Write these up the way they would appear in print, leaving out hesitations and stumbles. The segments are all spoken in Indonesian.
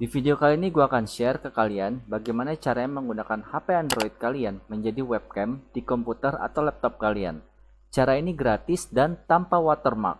Di video kali ini gue akan share ke kalian bagaimana caranya menggunakan HP Android kalian menjadi webcam di komputer atau laptop kalian. Cara ini gratis dan tanpa watermark.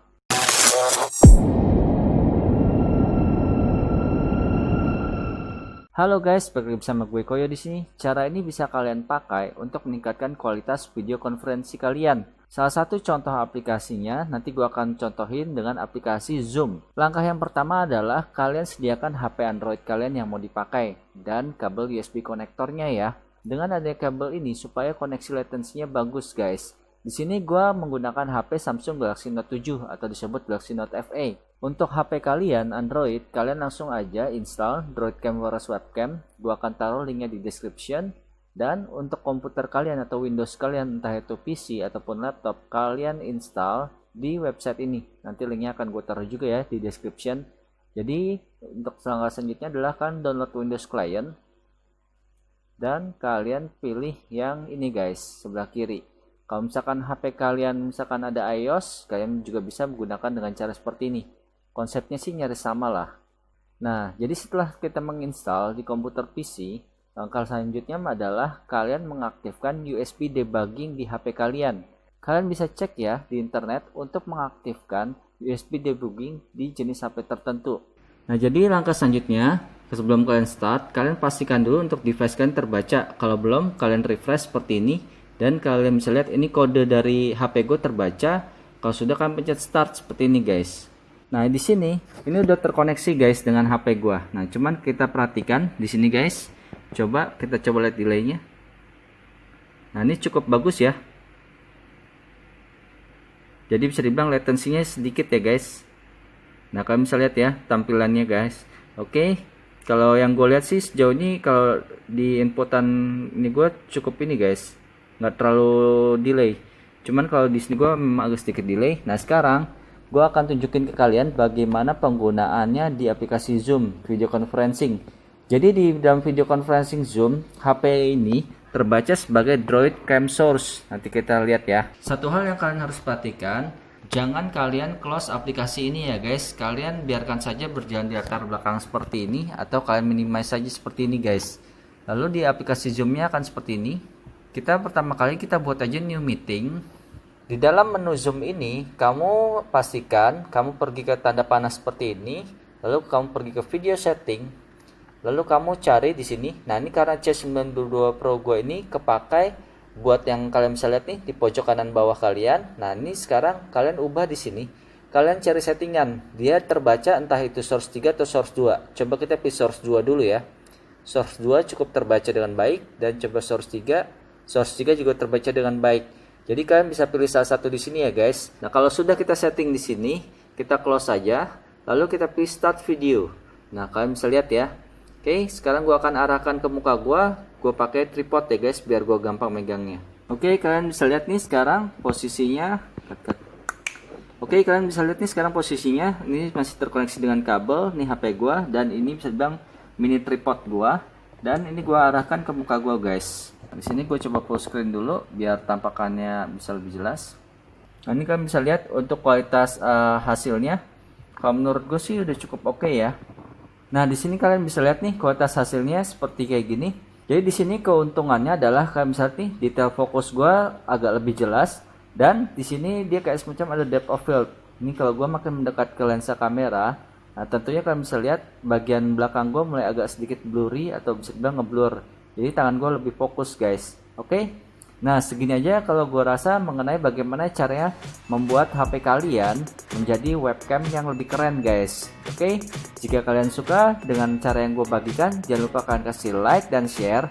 Halo guys, balik bersama gue Koyo di sini. Cara ini bisa kalian pakai untuk meningkatkan kualitas video konferensi kalian. Salah satu contoh aplikasinya nanti gue akan contohin dengan aplikasi Zoom. Langkah yang pertama adalah kalian sediakan HP Android kalian yang mau dipakai dan kabel USB konektornya ya. Dengan adanya kabel ini supaya koneksi latensinya bagus guys. Di sini gue menggunakan HP Samsung Galaxy Note 7 atau disebut Galaxy Note FE. Untuk HP kalian Android, kalian langsung aja install Droidcam Walrus Webcam. Gue akan taruh linknya di description. Dan untuk komputer kalian atau Windows kalian, entah itu PC ataupun laptop, kalian install di website ini. Nanti linknya akan gue taruh juga ya di description. Jadi untuk langkah selanjutnya adalah kan download Windows Client. Dan kalian pilih yang ini guys, sebelah kiri. Kalau misalkan HP kalian misalkan ada iOS, kalian juga bisa menggunakan dengan cara seperti ini. Konsepnya sih nyaris sama lah. Nah, jadi setelah kita menginstal di komputer PC, langkah selanjutnya adalah kalian mengaktifkan USB debugging di HP kalian. Kalian bisa cek ya di internet untuk mengaktifkan USB debugging di jenis HP tertentu. Nah, jadi langkah selanjutnya, sebelum kalian start, kalian pastikan dulu untuk device kalian terbaca. Kalau belum, kalian refresh seperti ini. Dan kalian bisa lihat ini kode dari HP gue terbaca. Kalau sudah, kalian pencet start seperti ini guys. Nah, di sini ini udah terkoneksi guys dengan HP gue. Nah, cuman kita perhatikan di sini guys. Kita coba lihat delaynya. Nah, ini cukup bagus ya. Jadi bisa dibilang latensinya sedikit ya guys. Nah, kalian bisa lihat ya tampilannya guys. Oke, kalau yang gue lihat sih sejauh ini kalau di inputan ini gue cukup ini guys, nggak terlalu delay. Cuman kalau di sini gue memang agak sedikit delay. Nah, sekarang gue akan tunjukin ke kalian bagaimana penggunaannya di aplikasi Zoom video conferencing. Jadi di dalam video conferencing Zoom, HP ini terbaca sebagai Droidcam source. Nanti kita lihat ya. Satu hal yang kalian harus perhatikan, jangan kalian close aplikasi ini ya guys. Kalian biarkan saja berjalan di latar belakang seperti ini, atau kalian minimize saja seperti ini guys. Lalu di aplikasi Zoom-nya akan seperti ini. Pertama kali kita buat aja new meeting. Di dalam menu Zoom ini, kamu pastikan kamu pergi ke tanda panah seperti ini, lalu kamu pergi ke video setting. Lalu kamu cari di sini. Nah, ini karena C92 Pro gue ini kepakai buat yang kalian bisa lihat nih di pojok kanan bawah kalian. Nah, ini sekarang kalian ubah di sini. Kalian cari settingan. Dia terbaca entah itu source 3 atau source 2. Coba kita pilih source 2 dulu ya. Source 2 cukup terbaca dengan baik, dan coba source 3. Source 3 juga terbaca dengan baik. Jadi kalian bisa pilih salah satu di sini ya guys. Nah, kalau sudah kita setting di sini, kita close saja. Lalu kita pilih start video. Nah, kalian bisa lihat ya. Oke, sekarang gua akan arahkan ke muka gua pakai tripod ya guys, biar gua gampang megangnya. Oke, kalian bisa lihat nih sekarang posisinya. Oke, kalian bisa lihat nih sekarang posisinya. Ini masih terkoneksi dengan kabel, nih HP gua, dan ini bisa dibilang mini tripod gua. Dan ini gua arahkan ke muka gua guys. Di sini gua coba full screen dulu biar tampakannya bisa lebih jelas. Nah, ini kalian bisa lihat untuk kualitas hasilnya. Kalau menurut gue sih udah cukup oke ya. Nah, di sini kalian bisa lihat nih kualitas hasilnya seperti kayak gini. Jadi di sini keuntungannya adalah kalian bisa lihat nih detail fokus gua agak lebih jelas, dan di sini dia kayak semacam ada depth of field. Ini kalau gua makin mendekat ke lensa kamera, nah tentunya kalian bisa lihat bagian belakang gua mulai agak sedikit blurry atau bisa dibilang ngeblur. Jadi tangan gua lebih fokus guys. Oke. Nah, segini aja kalau gue rasa mengenai bagaimana caranya membuat HP kalian menjadi webcam yang lebih keren guys. Oke, jika kalian suka dengan cara yang gue bagikan, jangan lupa kalian kasih like dan share.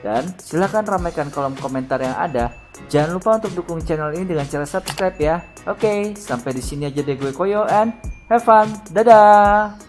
Dan silahkan ramaikan kolom komentar yang ada. Jangan lupa untuk dukung channel ini dengan cara subscribe ya. Oke, sampai di sini aja deh gue Koyo, and have fun. Dadah!